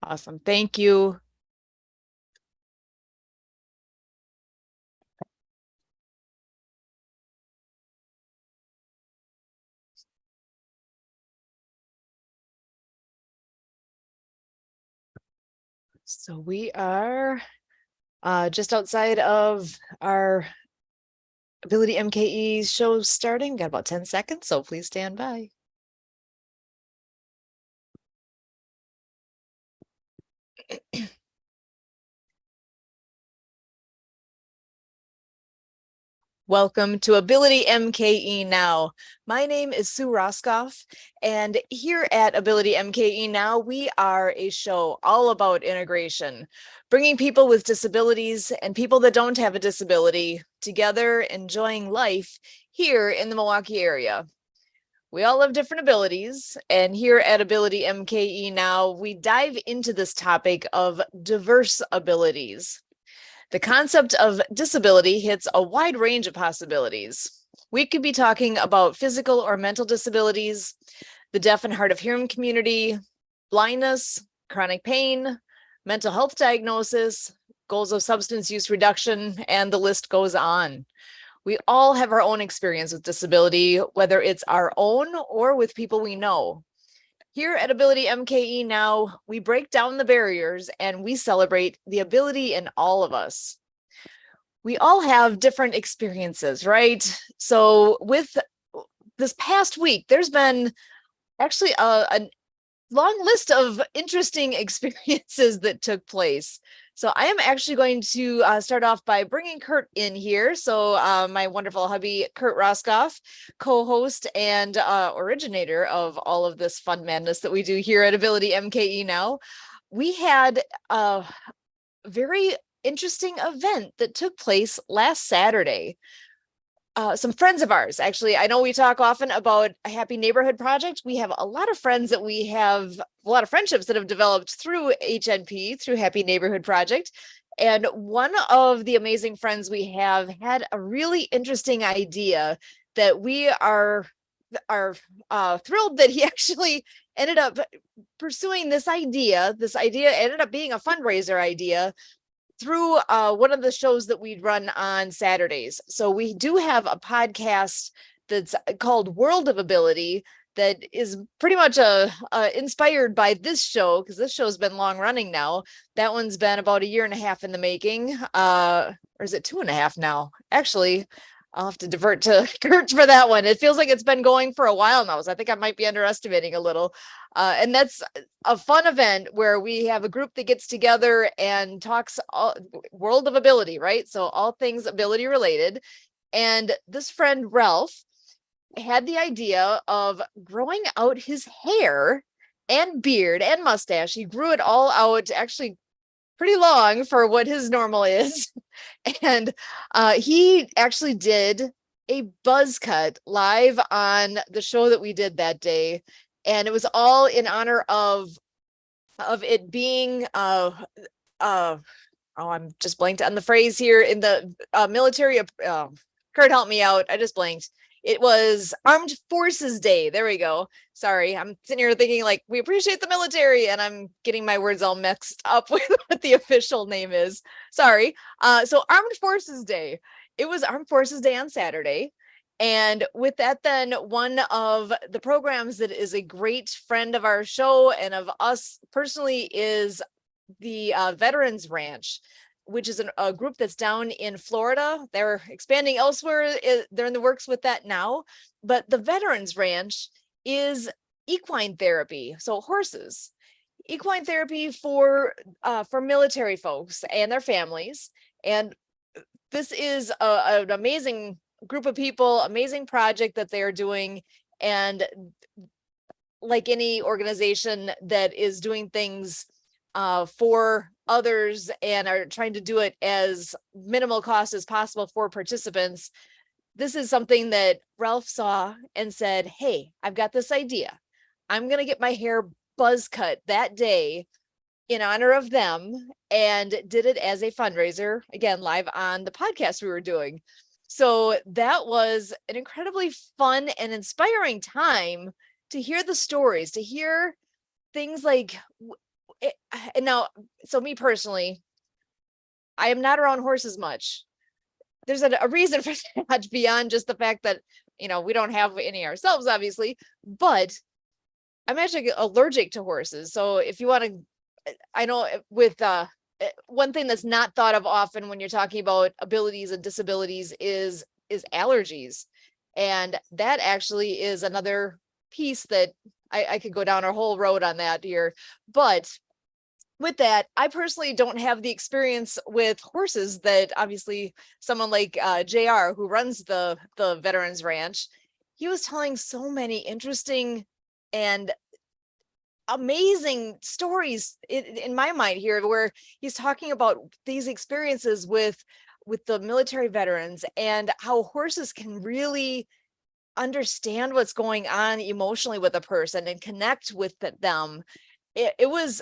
Awesome. Thank you. So we are just outside of our Ability MKE show starting. Got about 10 seconds, so please stand by. Welcome to Ability MKE Now. My name is Sue Roskoff, and here at Ability MKE Now, we are a show all about integration, bringing people with disabilities and people that don't have a disability together, enjoying life here in the Milwaukee area. We all have different abilities, and here at Ability MKE Now, we dive into this topic of diverse abilities. The concept of disability hits a wide range of possibilities. We could be talking about physical or mental disabilities, the deaf and hard of hearing community, blindness, chronic pain, mental health diagnosis, goals of substance use reduction, and the list goes on. We all have our own experience with disability, whether it's our own or with people we know. Here at Ability MKE Now, we break down the barriers and we celebrate the ability in all of us. We all have different experiences, right? So with this past week, there's been actually a long list of interesting experiences that took place. So I am actually going to start off by bringing Kurt in here. So my wonderful hubby, Kurt Roskoff, co-host and originator of all of this fun madness that we do here at Ability MKE Now. We had a very interesting event that took place last Saturday. Some friends of ours, actually, I know we talk often about a Happy Neighborhood Project. We have a lot of friends that we have, a lot of friendships that have developed through HNP, through Happy Neighborhood Project. And one of the amazing friends we have had a really interesting idea that we are thrilled that he actually ended up pursuing this idea. This idea ended up being a fundraiser idea through one of the shows that we run on Saturdays. So we do have a podcast that's called World of Ability that is pretty much inspired by this show, because this show's been long running now. That one's been about 1.5 years in the making. Or is it 2.5 now? Actually, I'll have to divert to Kurt for that one. It feels like it's been going for a while now, so I think I might be underestimating a little. And that's a fun event where we have a group that gets together and talks all world of ability, right? So all things ability related. And this friend, Ralph, had the idea of growing out his hair and beard and mustache. He grew it all out, actually pretty long for what his normal is. And he actually did a buzz cut live on the show that we did that day. And it was all in honor of it being I'm just blanked on the phrase here in the military. Kurt, help me out. I just blanked. It was Armed Forces Day. There we go. Sorry, I'm sitting here thinking like we appreciate the military, and I'm getting my words all mixed up with what the official name is. Sorry. So Armed Forces Day. It was Armed Forces Day on Saturday. And with that, then one of the programs that is a great friend of our show and of us personally is the Veterans Ranch, which is a group that's down in Florida. They're expanding elsewhere. They're in the works with that now. But the Veterans Ranch is equine therapy, so horses. Equine therapy for military folks and their families. And this is an amazing group of people, amazing project that they're doing. And like any organization that is doing things for others and are trying to do it as minimal cost as possible for participants, this is something that Ralph saw and said, hey, I've got this idea. I'm going to get my hair buzz cut that day in honor of them, and did it as a fundraiser, again, live on the podcast we were doing. So that was an incredibly fun and inspiring time to hear the stories, to hear things like and now, so me personally, I am not around horses much. There's a reason for that beyond just the fact that, we don't have any ourselves, obviously, but I'm actually allergic to horses. So if you want to, I know with one thing that's not thought of often when you're talking about abilities and disabilities is allergies. And that actually is another piece that I could go down a whole road on that here. But with that, I personally don't have the experience with horses that obviously someone like JR, who runs the Veterans Ranch, he was telling so many interesting and amazing stories in my mind here, where he's talking about these experiences with the military veterans and how horses can really understand what's going on emotionally with a person and connect with them. It was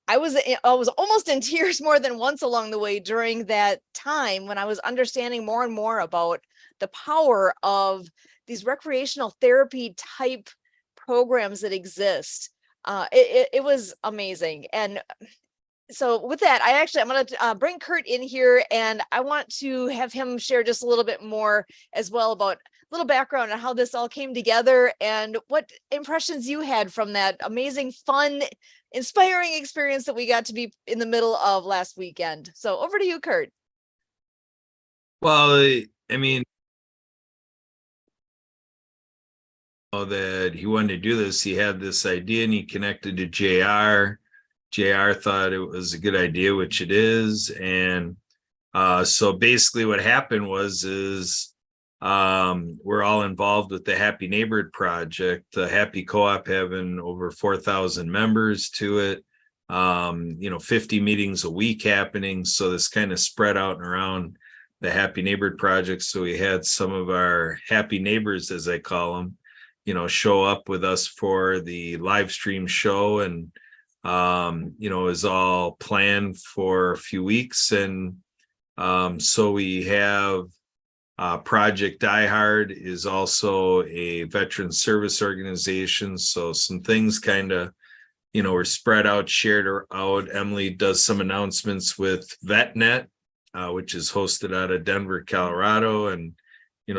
I was almost in tears more than once along the way during that time when I was understanding more and more about the power of these recreational therapy type programs that exist. It was amazing. And so with that, I'm going to bring Kurt in here, and I want to have him share just a little bit more as well about a little background on how this all came together and what impressions you had from that amazing, fun, inspiring experience that we got to be in the middle of last weekend. So over to you, Kurt. Well, I mean, that he wanted to do this, he had this idea and he connected to JR. JR thought it was a good idea, which it is. And so basically what happened is we're all involved with the Happy Neighborhood Project, the Happy Co-op having over 4,000 members to it. 50 meetings a week happening. So this kind of spread out and around the Happy Neighborhood Project. So we had some of our happy neighbors, as I call them, show up with us for the live stream show. And, it was all planned for a few weeks. And so we have Project Die Hard is also a veteran service organization. So some things kind of, were spread out, shared out. Emily does some announcements with VetNet, which is hosted out of Denver, Colorado, and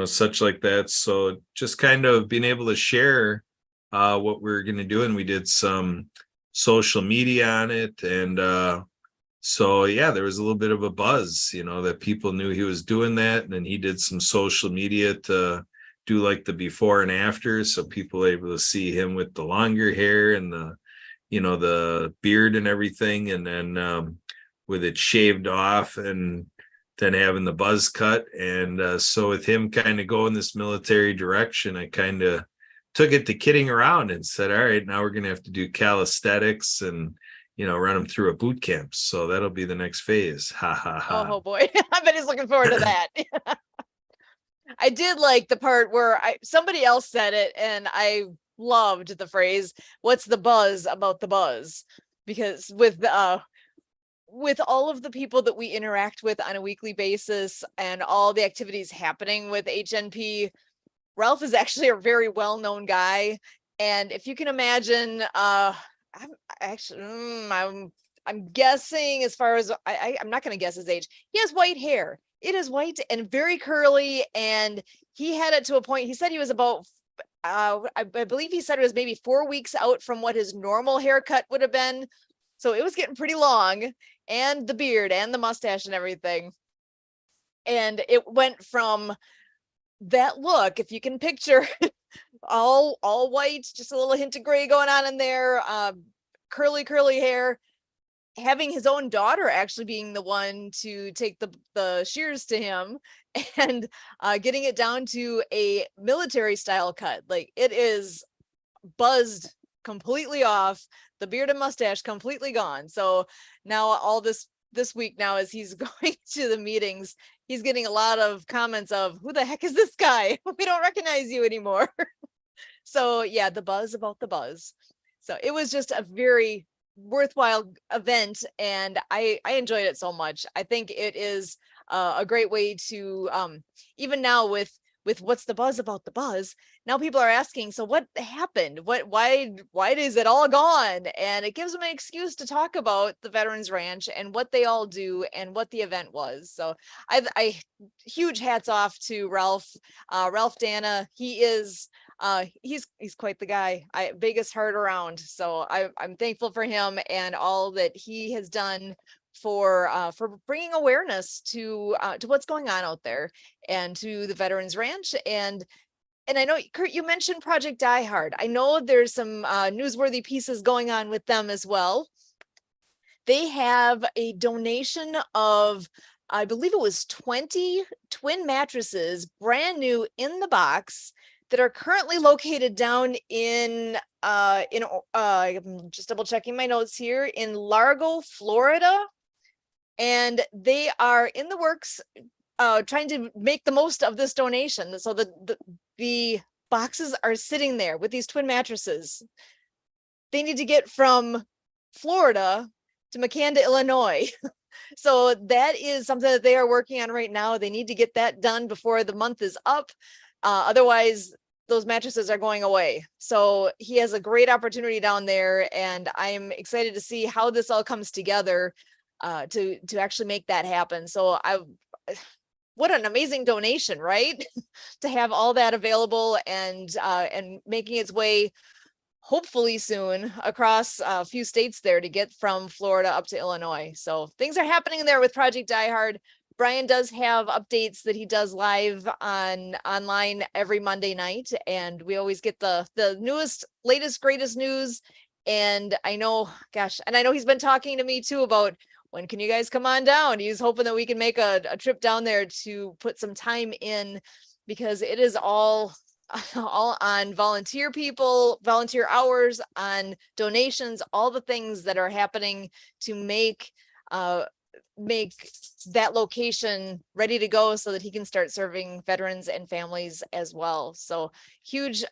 such like that. So just kind of being able to share what we're going to do. And we did some social media on it. And so, yeah, there was a little bit of a buzz, that people knew he was doing that. And then he did some social media to do like the before and after. So people were able to see him with the longer hair and the beard and everything. And then with it shaved off and then having the buzz cut. And so with him kind of going this military direction, I kind of took it to kidding around and said, all right, now we're going to have to do calisthenics and, run him through a boot camp. So that'll be the next phase. Ha ha ha. Oh boy. I bet he's looking forward to that. I did like the part where somebody else said it, and I loved the phrase, "What's the buzz about the buzz?" Because with all of the people that we interact with on a weekly basis and all the activities happening with HNP, Ralph is actually a very well-known guy. And if you can imagine, I'm guessing, as far as I'm not going to guess his age. He has white hair. It is white and very curly, and he had it to a point. He said he was about I believe he said it was maybe 4 weeks out from what his normal haircut would have been. So it was getting pretty long, and the beard and the mustache and everything. And it went from that look, if you can picture, all white, just a little hint of gray going on in there, curly hair, having his own daughter actually being the one to take the shears to him, and getting it down to a military style cut. Like, it is buzzed completely off, the beard and mustache completely gone. So now all this week now, as he's going to the meetings, he's getting a lot of comments of, who the heck is this guy? We don't recognize you anymore. So yeah, the buzz about the buzz. So it was just a very worthwhile event, and I enjoyed it so much. I think it is a great way to even now with with what's the buzz about the buzz, now people are asking, so what happened? Why is it all gone? And it gives them an excuse to talk about the Veterans Ranch and what they all do and what the event was. So I huge hats off to Ralph Dana. He's quite the guy. Biggest heart around. So I'm thankful for him and all that he has done for bringing awareness to what's going on out there and to the Veterans Ranch. And I know, Kurt, you mentioned Project Die Hard. I know there's some newsworthy pieces going on with them as well. They have a donation of, I believe it was 20 twin mattresses, brand new in the box, that are currently located down in I'm just double checking my notes here, in Largo, Florida. And they are in the works, trying to make the most of this donation. So the boxes are sitting there with these twin mattresses. They need to get from Florida to Makanda, Illinois. So that is something that they are working on right now. They need to get that done before the month is up. Otherwise, those mattresses are going away. So he has a great opportunity down there, and I'm excited to see how this all comes together to actually make that happen. So what an amazing donation, right? To have all that available and making its way hopefully soon across a few states there to get from Florida up to Illinois. So things are happening there with Project Die Hard. Brian does have updates that he does live online every Monday night, and we always get the newest, latest, greatest news. And I know, gosh, and I know he's been talking to me too about, when can you guys come on down? He's hoping that we can make a trip down there to put some time in, because it is all on volunteer people, volunteer hours, on donations, all the things that are happening to make that location ready to go so that he can start serving veterans and families as well. So huge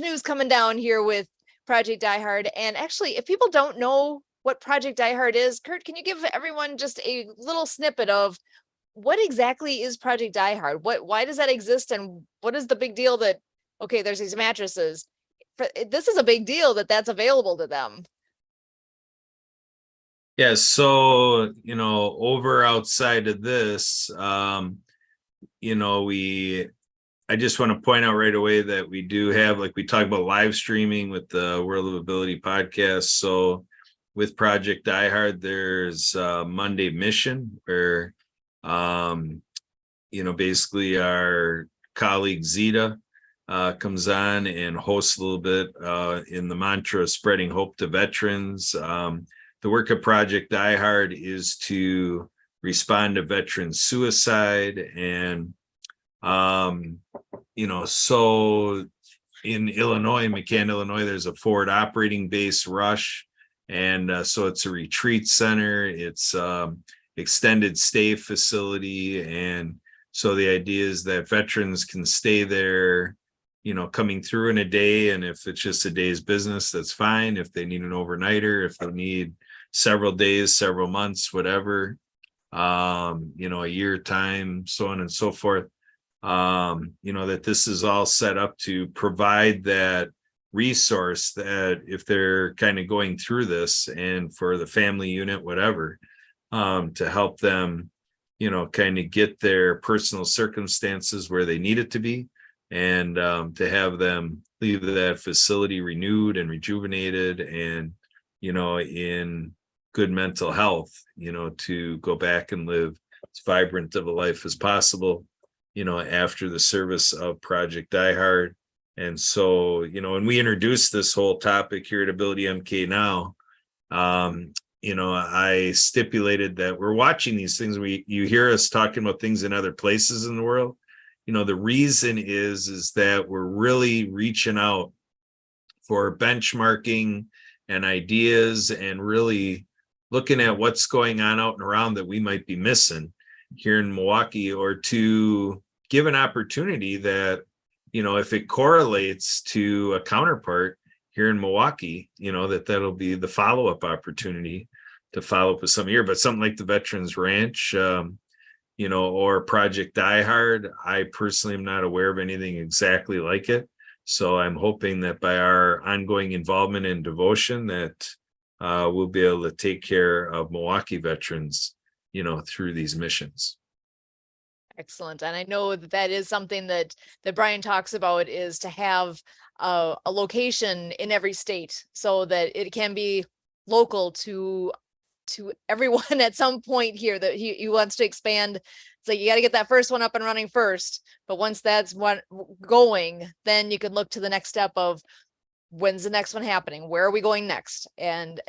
news coming down here with Project Die Hard. And actually, if people don't know what Project Die Hard is, Kurt, can you give everyone just a little snippet of what exactly is Project Die Hard? Why does that exist? And what is the big deal that, okay, there's these mattresses. This is a big deal that that's available to them. Yeah, so over outside of this, I just want to point out right away that we do have, like we talk about live streaming with the World of Ability podcast. So with Project Die Hard, there's Monday Mission, where basically our colleague Zita comes on and hosts a little bit in the mantra spreading hope to veterans. The work of Project Die Hard is to respond to veteran suicide. And so in Illinois, McCann, Illinois, there's a forward operating base, Rush. And so it's a retreat center, it's extended stay facility. And so the idea is that veterans can stay there, coming through in a day. And if it's just a day's business, that's fine. If they need an overnighter, if they need several days, several months, whatever, a year time, so on and so forth, that this is all set up to provide that resource, that if they're kind of going through this, and for the family unit, whatever, to help them, kind of get their personal circumstances where they need it to be, and to have them leave that facility renewed and rejuvenated, and in good mental health, to go back and live as vibrant of a life as possible, after the service of Project Die Hard. And so, when we introduced this whole topic here at AbilityMKE Now, I stipulated that we're watching these things. You hear us talking about things in other places in the world. The reason is that we're really reaching out for benchmarking and ideas, and really looking at what's going on out and around that we might be missing here in Milwaukee, or to give an opportunity that, if it correlates to a counterpart here in Milwaukee, that'll be the follow-up opportunity to follow up with some here. But something like the Veterans Ranch, or Project Die Hard. I personally am not aware of anything exactly like it. So I'm hoping that by our ongoing involvement and devotion that we'll be able to take care of Milwaukee veterans, through these missions. Excellent. And I know that that is something that Brian talks about, is to have a location in every state so that it can be local to everyone at some point here, that he wants to expand. It's like you got to get that first one up and running first, but once that's one going, then you can look to the next step of when's the next one happening, where are we going next. And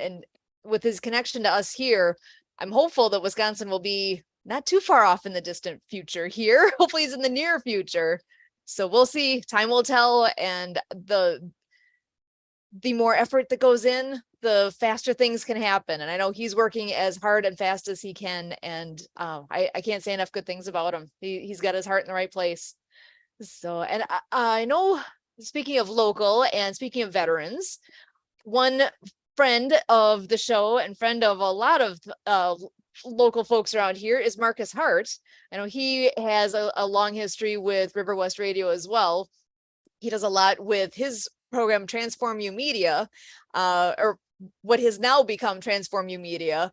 with his connection to us here, I'm hopeful that Wisconsin will be not too far off in the distant future here. Hopefully it's in the near future. So we'll see, time will tell. And the more effort that goes in, the faster things can happen. And I know he's working as hard and fast as he can. And I can't say enough good things about him. He's got his heart in the right place. So, and I know, speaking of local and speaking of veterans, one friend of the show and friend of a lot of local folks around here is Marcus Hart. I know he has a long history with River West Radio as well. He does a lot with his program Transform You Media, or what has now become Transform You Media.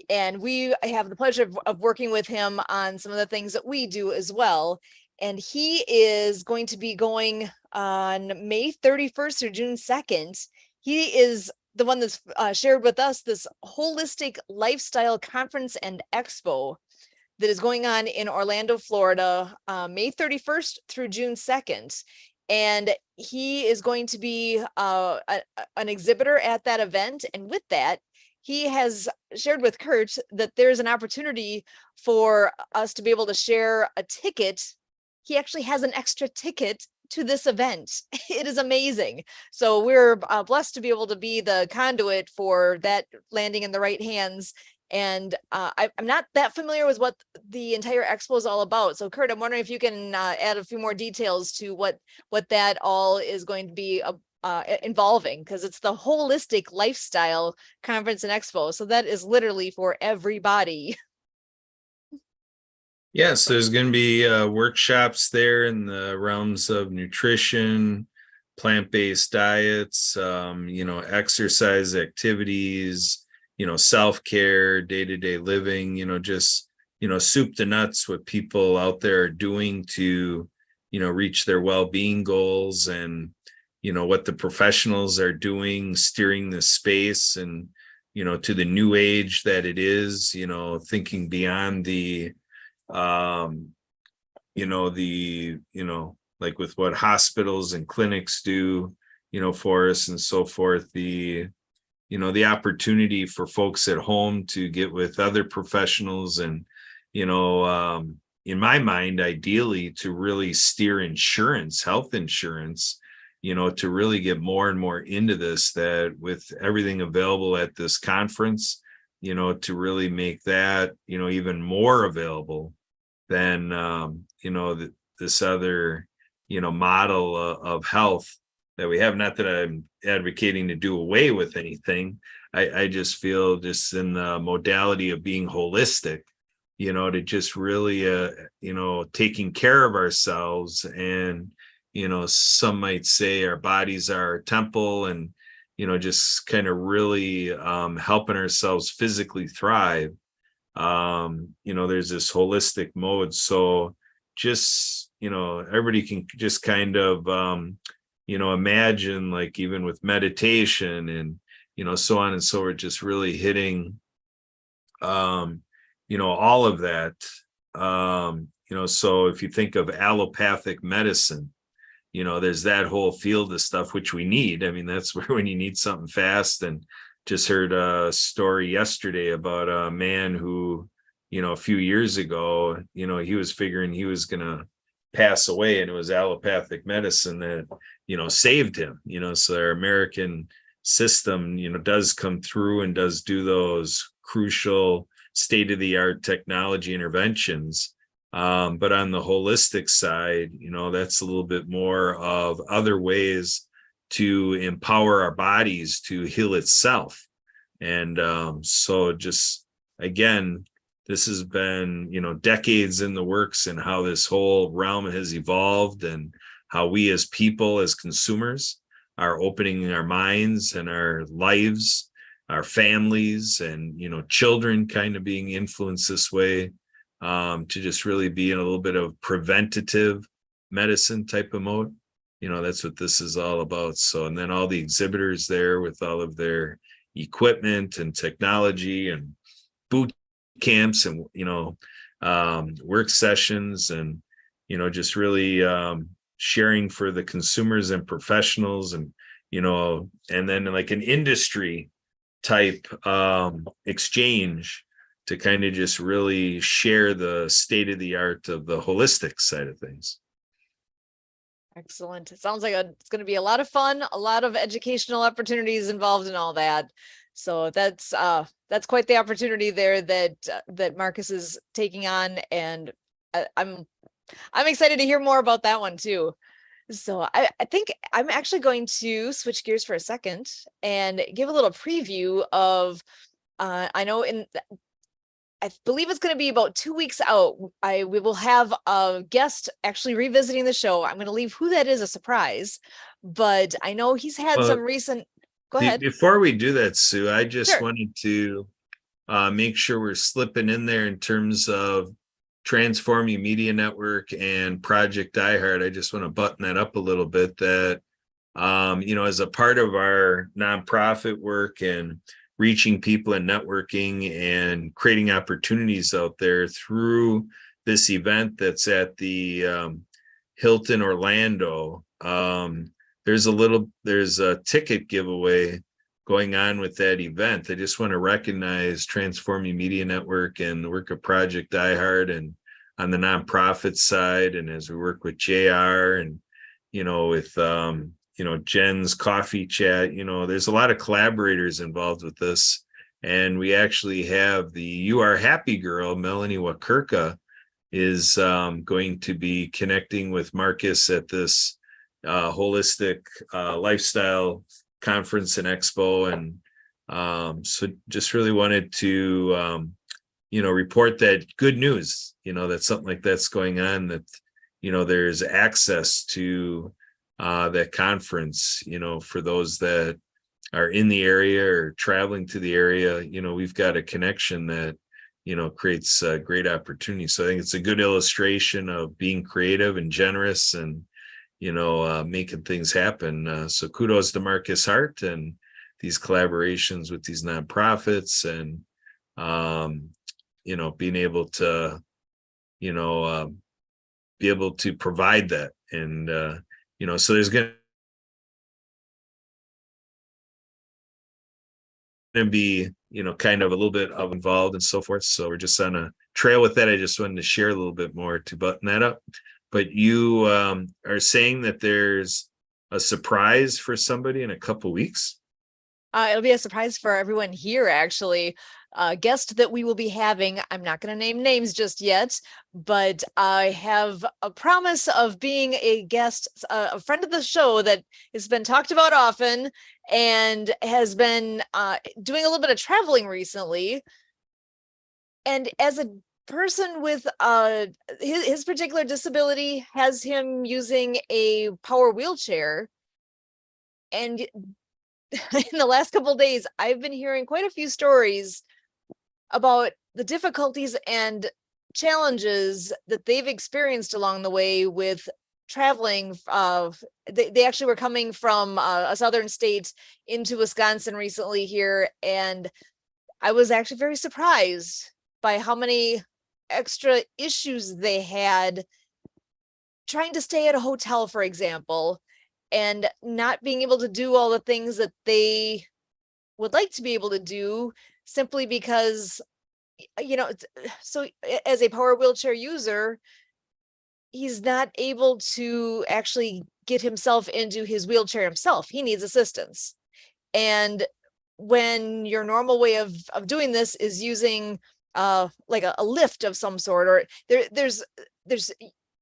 And we have the pleasure of working with him on some of the things that we do as well. And he is going to be going on May 31st or June 2nd. He is the one that's shared with us this holistic lifestyle conference and expo that is going on in Orlando, Florida, May 31st through June 2nd. And he is going to be an exhibitor at that event. And with that, he has shared with Kurt that there's an opportunity for us to be able to share a ticket. He actually has an extra ticket to this event. It is amazing. So we're blessed to be able to be the conduit for that landing in the right hands. And I'm not that familiar with what the entire expo is all about. So Kurt, I'm wondering if you can add a few more details to what that all is going to be involving, because it's the holistic lifestyle conference and expo. So that is literally for everybody. Yes, there's going to be workshops there in the realms of nutrition, plant-based diets, exercise activities, self-care, day-to-day living, just, soup to nuts what people out there are doing to, reach their well-being goals, and, what the professionals are doing, steering the space and, to the new age that it is, thinking beyond the like with what hospitals and clinics do, for us and so forth, the opportunity for folks at home to get with other professionals and, in my mind, ideally to really steer insurance, health insurance, to really get more and more into this, that with everything available at this conference, to really make that, even more available than, this other, model of health that we have. Not that I'm advocating to do away with anything. I just feel just in the modality of being holistic, to just really, taking care of ourselves. And, some might say our bodies are our temple, and, just kind of really helping ourselves physically thrive. There's this holistic mode. So just, everybody can just kind of, imagine, like even with meditation and, so on and so forth, just really hitting, all of that. So if you think of allopathic medicine, there's that whole field of stuff which we need. I mean, that's where when you need something fast. And just heard a story yesterday about a man who, a few years ago, he was figuring he was going to pass away, and it was allopathic medicine that, saved him, so our American system, does come through and does do those crucial state-of-the-art technology interventions. But on the holistic side, that's a little bit more of other ways to empower our bodies to heal itself. And so just, again, this has been, decades in the works, and how this whole realm has evolved, and how we as people, as consumers, are opening our minds and our lives, our families, and children kind of being influenced this way, to just really be in a little bit of preventative medicine type of mode. That's what this is all about. So, and then all the exhibitors there with all of their equipment and technology and boot camps and work sessions, and just really sharing for the consumers and professionals, and and then like an industry type exchange to kind of just really share the state of the art of the holistic side of things. Excellent. It sounds like it's going to be a lot of fun, a lot of educational opportunities involved in all that. So that's quite the opportunity there that Marcus is taking on, and I'm excited to hear more about that one too. So I think I'm actually going to switch gears for a second and give a little preview of I know I believe it's going to be about 2 weeks out. We will have a guest actually revisiting the show. I'm going to leave who that is a surprise, but I know he's had some recent. Go ahead. Before we do that, Sue, I just Sure. wanted to make sure we're slipping in there in terms of Transforming Media Network and Project iHeart. I just want to button that up a little bit, that as a part of our nonprofit work and reaching people and networking and creating opportunities out there through this event that's at the Hilton Orlando, there's a ticket giveaway going on with that event. I just want to recognize Transforming Media Network and the work of Project iHeart, and on the nonprofit side, and as we work with JR and with Jen's coffee chat, there's a lot of collaborators involved with this. And we actually have the You Are Happy girl, Melanie Wakirka, is going to be connecting with Marcus at this holistic lifestyle conference and expo. And so just really wanted to report that good news, that something like that's going on, that there's access to that conference, for those that are in the area or traveling to the area. We've got a connection that creates a great opportunity. So I think it's a good illustration of being creative and generous, and making things happen. So kudos to Marcus Hart and these collaborations with these nonprofits, and being able to be able to provide that. And so there's going to be kind of a little bit of involved and so forth. So we're just on a trail with that. I just wanted to share a little bit more to button that up. But you are saying that there's a surprise for somebody in a couple weeks? It'll be a surprise for everyone here, actually. A guest that we will be having, I'm not going to name names just yet, but I have a promise of being a guest, a friend of the show that has been talked about often and has been doing a little bit of traveling recently. And as a person with his particular disability has him using a power wheelchair, and in the last couple of days, I've been hearing quite a few stories about the difficulties and challenges that they've experienced along the way with traveling. They actually were coming from a southern state into Wisconsin recently here, and I was actually very surprised by how many extra issues they had trying to stay at a hotel, for example, and not being able to do all the things that they would like to be able to do, simply because, so as a power wheelchair user, he's not able to actually get himself into his wheelchair himself. He needs assistance. And when your normal way of doing this is using like a lift of some sort, or there's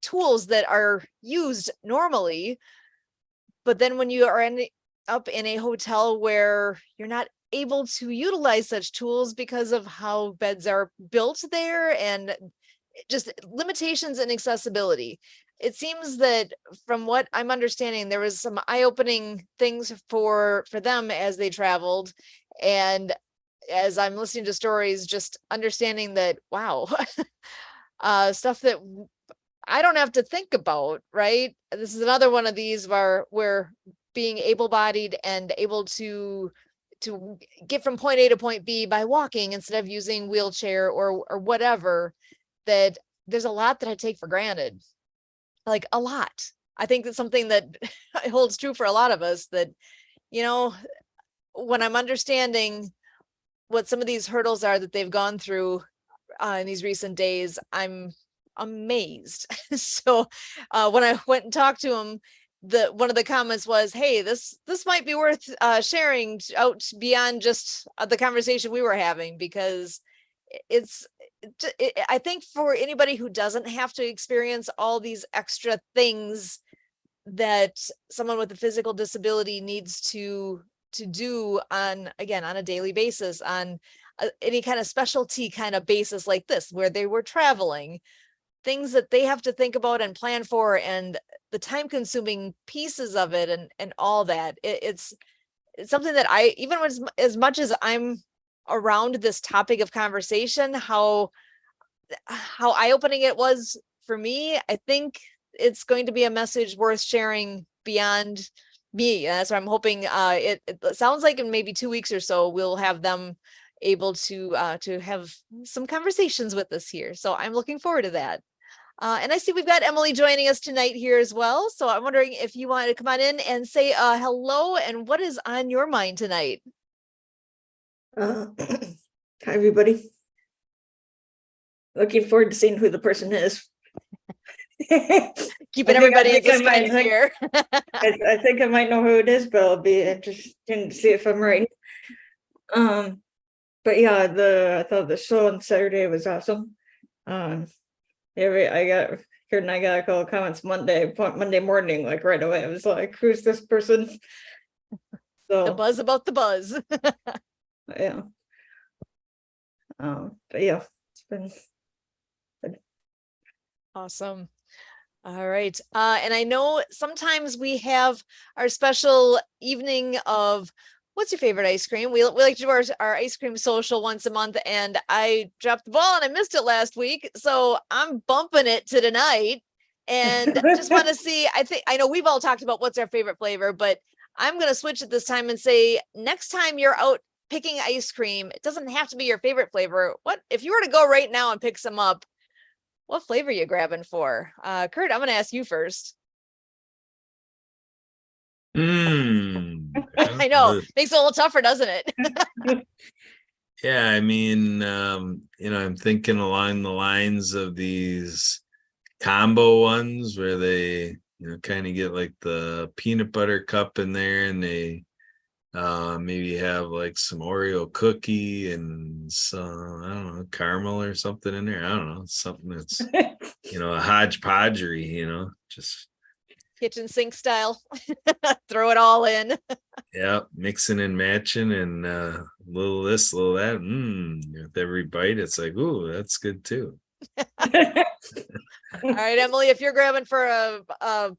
tools that are used normally, but then when you are ending up in a hotel where you're not able to utilize such tools because of how beds are built there and just limitations in accessibility. It seems that from what I'm understanding, there was some eye-opening things for them as they traveled. And as I'm listening to stories, just understanding that, wow, stuff that I don't have to think about, right? This is another one of these where being able-bodied and able to get from point A to point B by walking instead of using wheelchair or whatever, that there's a lot that I take for granted. Like a lot. I think that's something that holds true for a lot of us, that, you know, when I'm understanding what some of these hurdles are that they've gone through in these recent days, I'm amazed. So when I went and talked to him, one of the comments was, hey, this might be worth sharing out beyond just the conversation we were having, because it's I think for anybody who doesn't have to experience all these extra things that someone with a physical disability needs to do on, again, on a daily basis, on any kind of specialty kind of basis like this, where they were traveling, things that they have to think about and plan for, and the time consuming pieces of it, and all that. It's something that I, even as much as I'm around this topic of conversation, how eye-opening it was for me, I think it's going to be a message worth sharing beyond me. That's what I'm hoping. It sounds like in maybe 2 weeks or so, we'll have them able to have some conversations with us here. So I'm looking forward to that. And I see we've got Emily joining us tonight here as well. So I'm wondering if you want to come on in and say hello and what is on your mind tonight. Hi, everybody. Looking forward to seeing who the person is. Keeping everybody in suspense think, here. I think I might know who it is, but I'll be interested to see if I'm right. But yeah, I thought the show on Saturday was awesome. I got a couple of comments Monday morning, like right away. I was like, who's this person? So the buzz about the buzz. yeah. But yeah, it's been good. Awesome. All right. And I know sometimes we have our special evening of what's your favorite ice cream? We like to do our ice cream social once a month, and I dropped the ball and I missed it last week. So I'm bumping it to tonight, and just want to see, I know we've all talked about what's our favorite flavor, but I'm going to switch it this time and say, next time you're out picking ice cream, it doesn't have to be your favorite flavor. What if you were to go right now and pick some up? What flavor are you grabbing for? Kurt, I'm going to ask you first. I know, makes it a little tougher, doesn't it? Yeah, I mean, I'm thinking along the lines of these combo ones where they, kind of get like the peanut butter cup in there, and they maybe have like some Oreo cookie and some, I don't know, caramel or something in there. I don't know, something that's, a hodgepodgery, just Kitchen sink style. Throw it all in. yeah, mixing and matching, and little this, little that. With every bite, it's like, ooh, that's good too. All right, Emily, if you're grabbing for a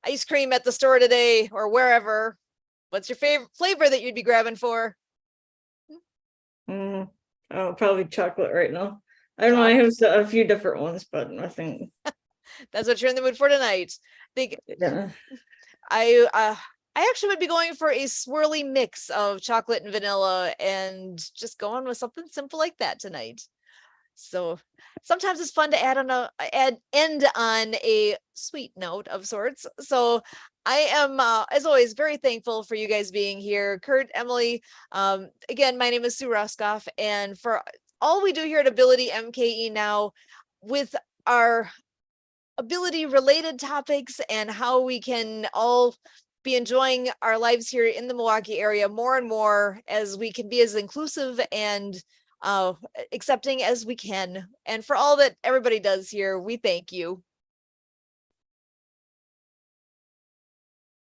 ice cream at the store today or wherever, what's your favorite flavor that you'd be grabbing for? Oh, probably chocolate right now. I don't know. I have a few different ones, but nothing. That's what you're in the mood for tonight. Yeah. I actually would be going for a swirly mix of chocolate and vanilla, and just going with something simple like that tonight. So sometimes it's fun to end on a sweet note of sorts. So I am, as always, very thankful for you guys being here. Kurt, Emily, again, my name is Sue Roskoff, and for all we do here at Ability MKE Now, with our ability related topics and how we can all be enjoying our lives here in the Milwaukee area more and more, as we can be as inclusive and accepting as we can. And for all that everybody does here, we thank you.